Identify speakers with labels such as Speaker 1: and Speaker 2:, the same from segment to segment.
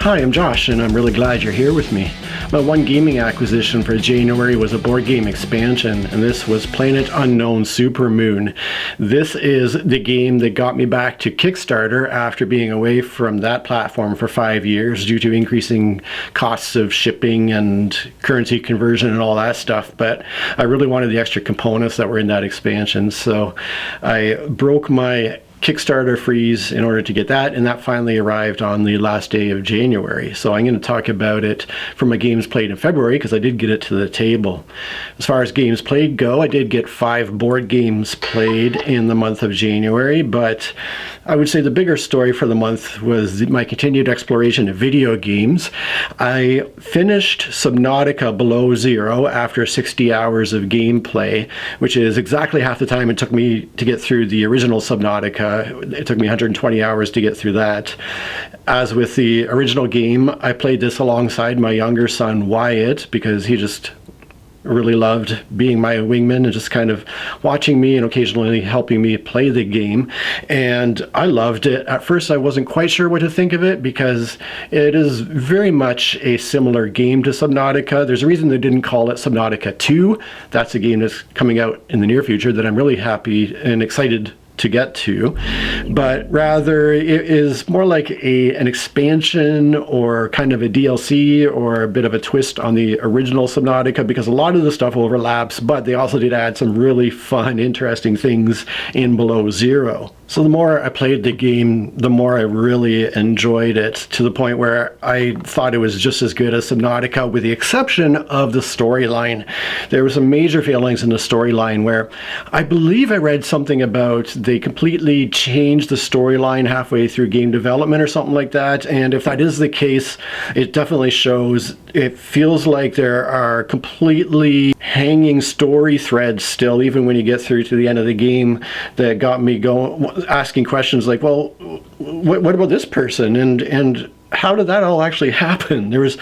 Speaker 1: Hi, I'm Josh, and I'm really glad you're here with me. My one gaming acquisition for January was a board game expansion, and this was Planet Unknown Supermoon. This is the game that got me back to Kickstarter after being away from that platform for 5 years due to increasing costs of shipping and currency conversion and all that stuff, but I really wanted the extra components that were in that expansion, so I broke my Kickstarter freeze in order to get that, and that finally arrived on the last day of January. So I'm going to talk about it from my games played in February because I did get it to the table. As far as games played go, I did get 5 board games played in the month of January, but I would say the bigger story for the month was my continued exploration of video games. I finished Subnautica Below Zero after 60 hours of gameplay, which is exactly half the time it took me to get through the original Subnautica. It took me 120 hours to get through that. As with the original game, I played this alongside my younger son Wyatt because he just really loved being my wingman and just kind of watching me and occasionally helping me play the game, and I loved it. At first I wasn't quite sure what to think of it because it is very much a similar game to Subnautica. There's a reason they didn't call it Subnautica 2. That's a game that's coming out in the near future that I'm really happy and excited to get to, but rather it is more like an expansion or kind of a DLC or a bit of a twist on the original Subnautica, because a lot of the stuff overlaps, but they also did add some really fun, interesting things in Below Zero. So the more I played the game, the more I really enjoyed it, to the point where I thought it was just as good as Subnautica, with the exception of the storyline. There were some major failings in the storyline where I believe I read something about they completely changed the storyline halfway through game development or something like that, and if that is the case, it definitely shows. It feels like there are completely hanging story threads still, even when you get through to the end of the game, that got me going, asking questions like, well, what about this person, and how did that all actually happen? There was,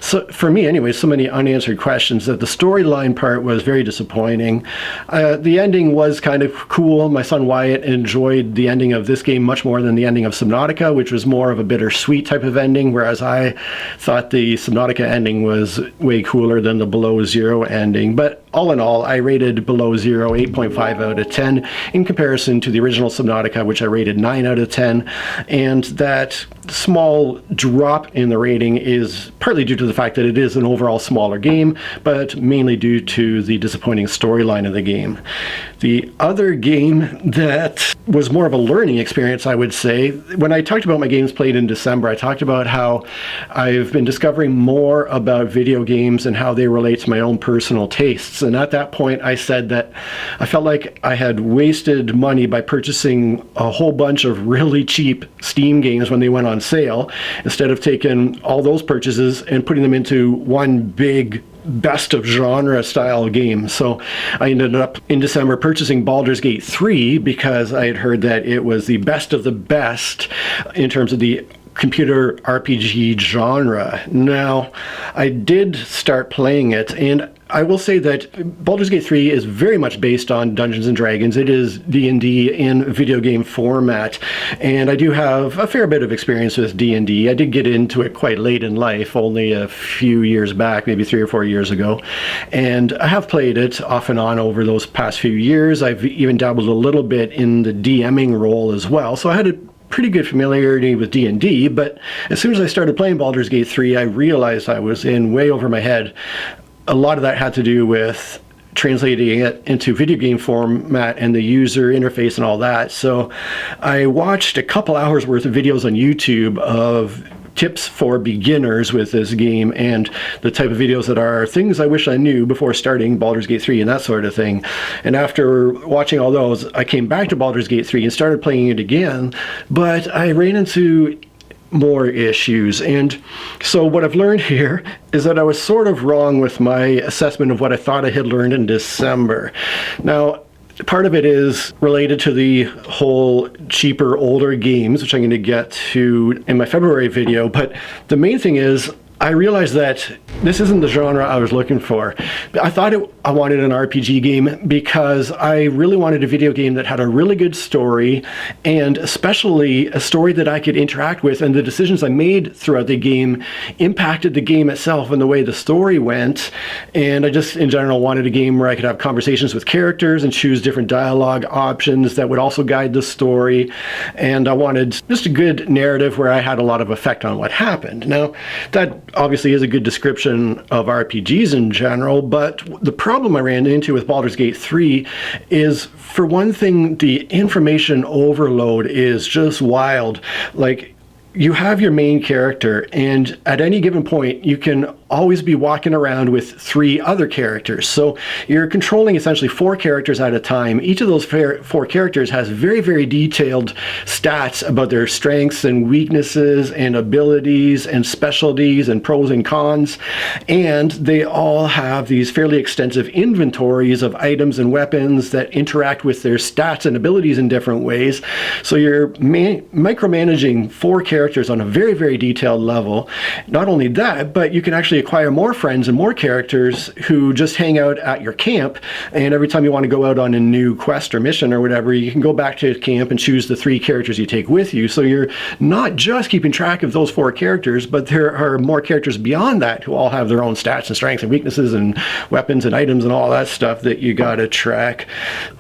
Speaker 1: so for me anyway, so many unanswered questions that the storyline part was very disappointing. The ending was kind of cool. My son Wyatt enjoyed the ending of this game much more than the ending of Subnautica, which was more of a bittersweet type of ending, whereas I thought the Subnautica ending was way cooler than the Below Zero ending. But all in all, I rated Below Zero 8.5 out of 10 in comparison to the original Subnautica, which I rated 9 out of 10, and that small drop in the rating is partly due to the fact that it is an overall smaller game, but mainly due to the disappointing storyline of the game. The other game that was more of a learning experience, I would say, when I talked about my games played in December, I talked about how I've been discovering more about video games and how they relate to my own personal tastes. And at that point, I said that I felt like I had wasted money by purchasing a whole bunch of really cheap Steam games when they went on sale, instead of taking all those purchases and putting them into one big best of genre style game. So I ended up in December purchasing Baldur's Gate 3 because I had heard that it was the best of the best in terms of the computer RPG genre. Now, I did start playing it, and I will say that Baldur's Gate 3 is very much based on Dungeons & Dragons. It is D&D in video game format, and I do have a fair bit of experience with D&D. I did get into it quite late in life, only a few years back, maybe 3 or 4 years ago, and I have played it off and on over those past few years. I've even dabbled a little bit in the DMing role as well, so I had a pretty good familiarity with D&D, but as soon as I started playing Baldur's Gate 3, I realized I was in way over my head. A lot of that had to do with translating it into video game format and the user interface and all that. So I watched a couple hours worth of videos on YouTube of tips for beginners with this game, and the type of videos that are things I wish I knew before starting Baldur's Gate 3 and that sort of thing. And after watching all those, I came back to Baldur's Gate 3 and started playing it again, but I ran into more issues. And so what I've learned here is that I was sort of wrong with my assessment of what I thought I had learned in December. Now, part of it is related to the whole cheaper, older games, which I'm going to get to in my February video, but the main thing is I realized that this isn't the genre I was looking for. I thought I wanted an RPG game because I really wanted a video game that had a really good story, and especially a story that I could interact with, and the decisions I made throughout the game impacted the game itself and the way the story went. And I just, in general, wanted a game where I could have conversations with characters and choose different dialogue options that would also guide the story. And I wanted just a good narrative where I had a lot of effect on what happened. Now, that obviously is a good description of RPGs in general, but the problem I ran into with Baldur's Gate 3 is, for one thing, the information overload is just wild. Like, you have your main character, and at any given point, you can always be walking around with 3 other characters. So you're controlling essentially 4 characters at a time. Each of those 4 characters has very, very detailed stats about their strengths and weaknesses and abilities and specialties and pros and cons. And they all have these fairly extensive inventories of items and weapons that interact with their stats and abilities in different ways. So you're micromanaging 4 characters on a very, very detailed level. Not only that, but you can actually acquire more friends and more characters who just hang out at your camp, and every time you want to go out on a new quest or mission or whatever, you can go back to camp and choose the 3 characters you take with you. So you're not just keeping track of those 4 characters, but there are more characters beyond that who all have their own stats and strengths and weaknesses and weapons and items and all that stuff that you gotta track.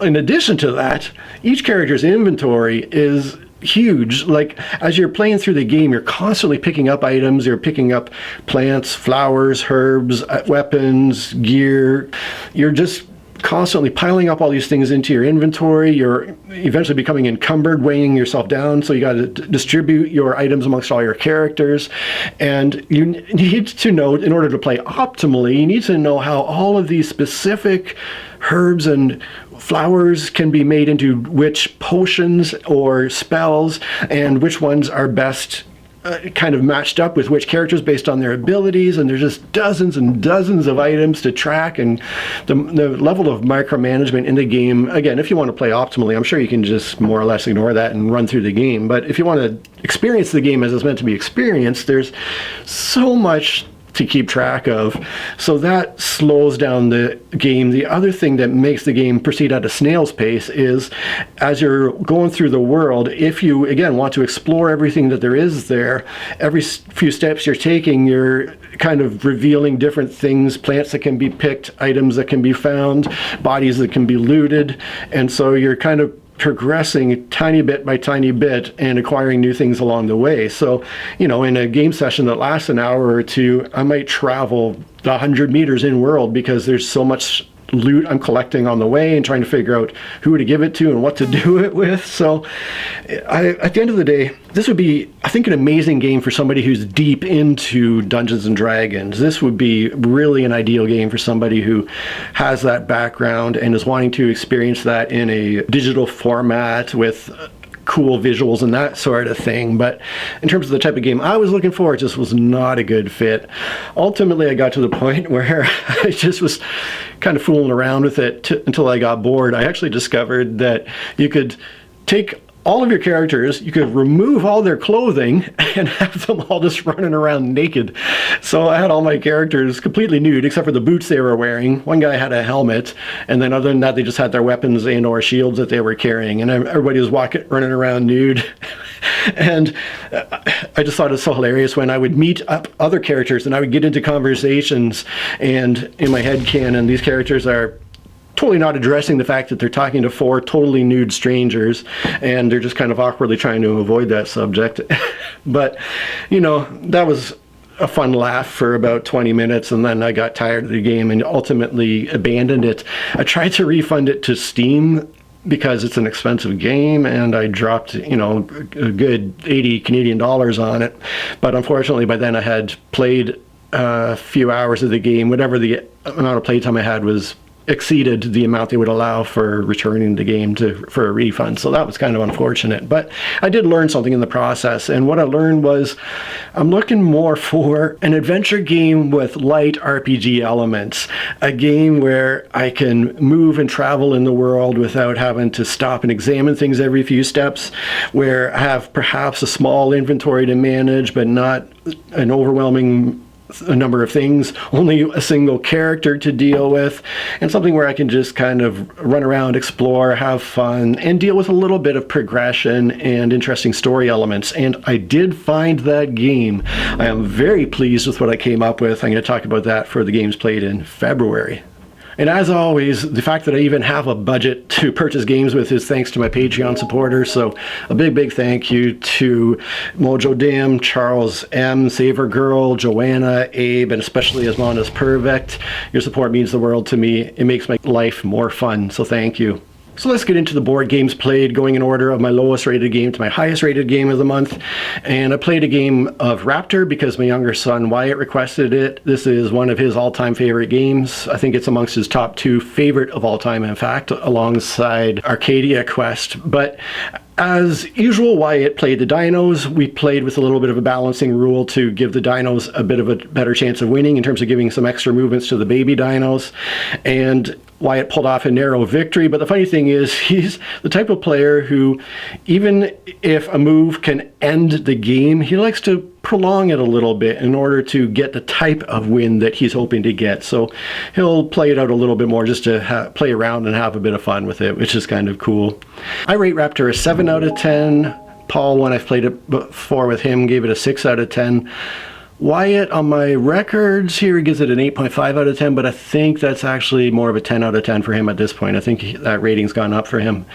Speaker 1: In addition to that, each character's inventory is huge. Like, as you're playing through the game, you're constantly picking up items, you're picking up plants, flowers, herbs, weapons, gear. You're just constantly piling up all these things into your inventory. You're eventually becoming encumbered, weighing yourself down, so you got to distribute your items amongst all your characters. And you need to know, in order to play optimally, you need to know how all of these specific herbs and flowers can be made into which potions or spells, and which ones are best kind of matched up with which characters based on their abilities. And there's just dozens and dozens of items to track, and the level of micromanagement in the game, again, if you want to play optimally, I'm sure you can just more or less ignore that and run through the game. But if you want to experience the game as it's meant to be experienced, there's so much to keep track of. So that slows down the game. The other thing that makes the game proceed at a snail's pace is, as you're going through the world, if you, again, want to explore everything that there is there, every few steps you're taking, you're kind of revealing different things, plants that can be picked, items that can be found, bodies that can be looted. And so you're kind of progressing tiny bit by tiny bit and acquiring new things along the way. So, in a game session that lasts an hour or two, I might travel 100 meters in world because there's so much loot I'm collecting on the way and trying to figure out who to give it to and what to do it with. So at the end of the day, this would be, I think, an amazing game for somebody who's deep into Dungeons and Dragons. This would be really an ideal game for somebody who has that background and is wanting to experience that in a digital format with cool visuals and that sort of thing. But in terms of the type of game I was looking for, it just was not a good fit. Ultimately, I got to the point where I just was kind of fooling around with it until I got bored. I actually discovered that you could take all of your characters, you could remove all their clothing and have them all just running around naked. So I had all my characters completely nude except for the boots they were wearing. One guy had a helmet, and then other than that, they just had their weapons and or shields that they were carrying, and everybody was running around nude. And I just thought it was so hilarious when I would meet up other characters and I would get into conversations, and in my head canon, these characters are totally not addressing the fact that they're talking to 4 totally nude strangers, and they're just kind of awkwardly trying to avoid that subject. But, that was a fun laugh for about 20 minutes, and then I got tired of the game and ultimately abandoned it. I tried to refund it to Steam because it's an expensive game, and I dropped, a good 80 Canadian dollars on it. But unfortunately, by then I had played a few hours of the game. Whatever the amount of playtime I had was exceeded the amount they would allow for returning the game for a refund. So that was kind of unfortunate. But I did learn something in the process. And what I learned was I'm looking more for an adventure game with light RPG elements. A game where I can move and travel in the world without having to stop and examine things every few steps, where I have perhaps a small inventory to manage, but not an overwhelming a number of things, only a single character to deal with, and something where I can just kind of run around, explore, have fun, and deal with a little bit of progression and interesting story elements. And I did find that game. I am very pleased with what I came up with. I'm going to talk about that for the games played in February. And as always, the fact that I even have a budget to purchase games with is thanks to my Patreon supporters. So a big thank you to Mojo Dim, Charles M, Saver Girl, Joanna, Abe, and especially Asmanda's Perfect. Your support means the world to me. It makes my life more fun, so thank you. So let's get into the board games played, going in order of my lowest rated game to my highest rated game of the month. And I played a game of Raptor because my younger son Wyatt requested it. This is one of his all-time favorite games. I think it's amongst his top 2 favorite of all time, in fact, alongside Arcadia Quest. But as usual, Wyatt played the dinos. We played with a little bit of a balancing rule to give the dinos a bit of a better chance of winning in terms of giving some extra movements to the baby dinos. And Wyatt pulled off a narrow victory, but the funny thing is he's the type of player who, even if a move can end the game, he likes to prolong it a little bit in order to get the type of win that he's hoping to get. So he'll play it out a little bit more just to play around and have a bit of fun with it, which is kind of cool. I rate Raptor a 7 out of 10. Paul, when I've played it before with him, gave it a 6 out of 10. Wyatt, on my records here, gives it an 8.5 out of 10, but I think that's actually more of a 10 out of 10 for him at this point. I think that rating's gone up for him.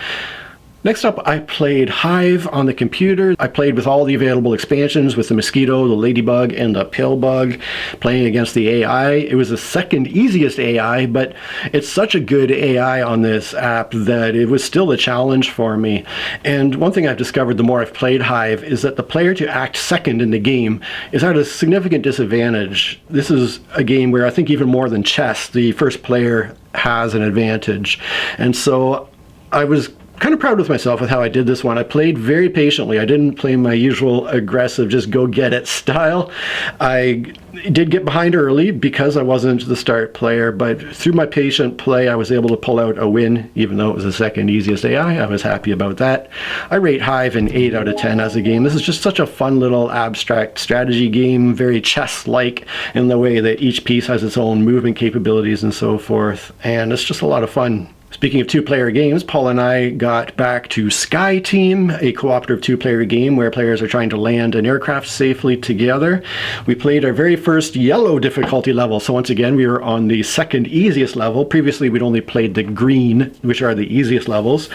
Speaker 1: Next up, I played Hive on the computer. I played with all the available expansions with the mosquito, the ladybug, and the pillbug, playing against the AI. It was the second easiest AI, but it's such a good AI on this app that it was still a challenge for me. And one thing I've discovered the more I've played Hive is that the player to act second in the game is at a significant disadvantage. This is a game where I think even more than chess, the first player has an advantage. And so I was kind of proud with myself with how I did this one. I played very patiently. I didn't play my usual aggressive, just go get it style. I did get behind early because I wasn't the start player, but through my patient play, I was able to pull out a win, even though it was the second easiest AI. I was happy about that. I rate Hive an 8 out of 10 as a game. This is just such a fun little abstract strategy game, very chess-like in the way that each piece has its own movement capabilities and so forth, and it's just a lot of fun. Speaking of 2-player games, Paul and I got back to Sky Team, a cooperative 2-player game where players are trying to land an aircraft safely together. We played our very first yellow difficulty level, so once again we were on the second easiest level. Previously we'd only played the green, which are the easiest levels.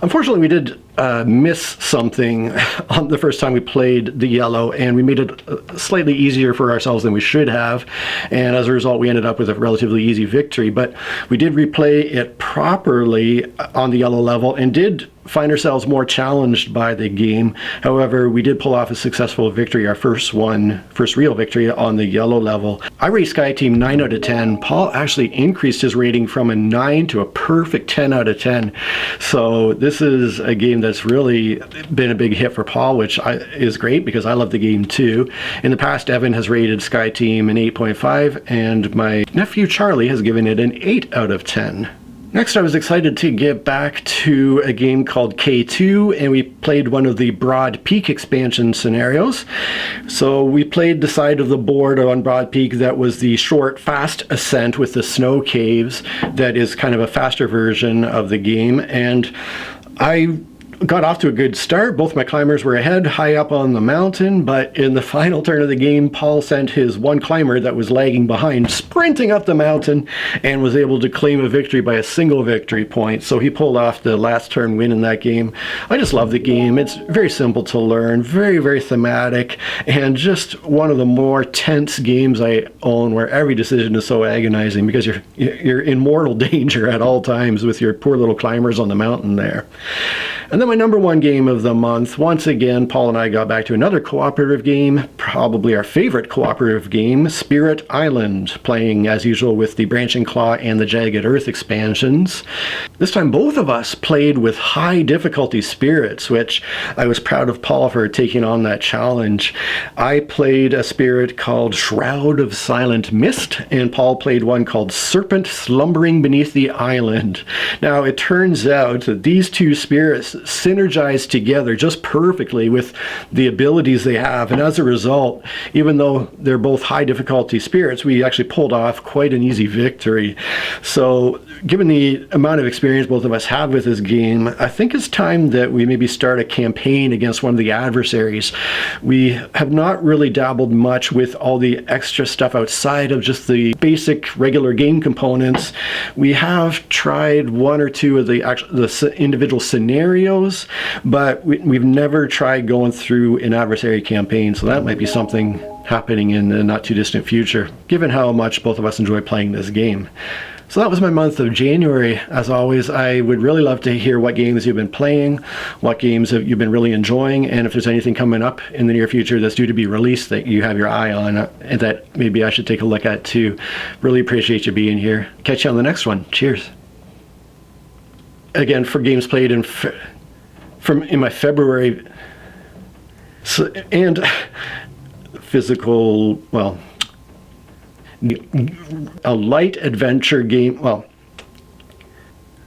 Speaker 1: Unfortunately we did miss something on the first time we played the yellow, and we made it slightly easier for ourselves than we should have, and as a result we ended up with a relatively easy victory. But we did replay it properly on the yellow level and did find ourselves more challenged by the game. However, we did pull off a successful victory, our first real victory on the yellow level. I rate Sky Team 9 out of 10. Paul actually increased his rating from a 9 to a perfect 10 out of 10. So this is a game that's really been a big hit for Paul, which is great because I love the game too. In the past, Evan has rated Sky Team an 8.5, and my nephew Charlie has given it an 8 out of 10. Next, I was excited to get back to a game called K2, and we played one of the Broad Peak expansion scenarios. So we played the side of the board on Broad Peak that was the short, fast ascent with the snow caves that is kind of a faster version of the game. And I got off to a good start. Both my climbers were ahead, high up on the mountain, but in the final turn of the game, Paul sent his one climber that was lagging behind sprinting up the mountain and was able to claim a victory by a single victory point. So he pulled off the last turn win in that game. I just love the game. It's very simple to learn, very thematic, and just one of the more tense games I own, where every decision is so agonizing because you're in mortal danger at all times with your poor little climbers on the mountain there. And then my number one game of the month, once again, Paul and I got back to another cooperative game, probably our favorite cooperative game, Spirit Island, playing as usual with the Branching Claw and the Jagged Earth expansions. This time both of us played with high difficulty spirits, which I was proud of Paul for taking on that challenge. I played a spirit called Shroud of Silent Mist, and Paul played one called Serpent Slumbering Beneath the Island. Now, it turns out that these two spirits synergize together just perfectly with the abilities they have. And as a result, even though they're both high difficulty spirits, we actually pulled off quite an easy victory. So given the amount of experience both of us have with this game, I think it's time that we maybe start a campaign against one of the adversaries. We have not really dabbled much with all the extra stuff outside of just the basic regular game components. We have tried one or two of the individual scenarios, but we've never tried going through an adversary campaign, so that might be something happening in the not too distant future, given how much both of us enjoy playing this game. So that was my month of January. As always, I would really love to hear what games you've been playing, what games have you been really enjoying, and if there's anything coming up in the near future that's due to be released that you have your eye on and that maybe I should take a look at too. Really appreciate you being here. Catch you on the next one. Cheers. Again, for games played in my February and physical, well, a light adventure game. Well,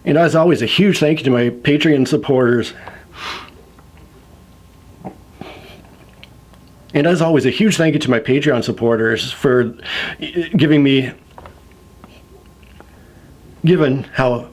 Speaker 1: and as always, a huge thank you to my Patreon supporters. And as always, a huge thank you to my Patreon supporters for given how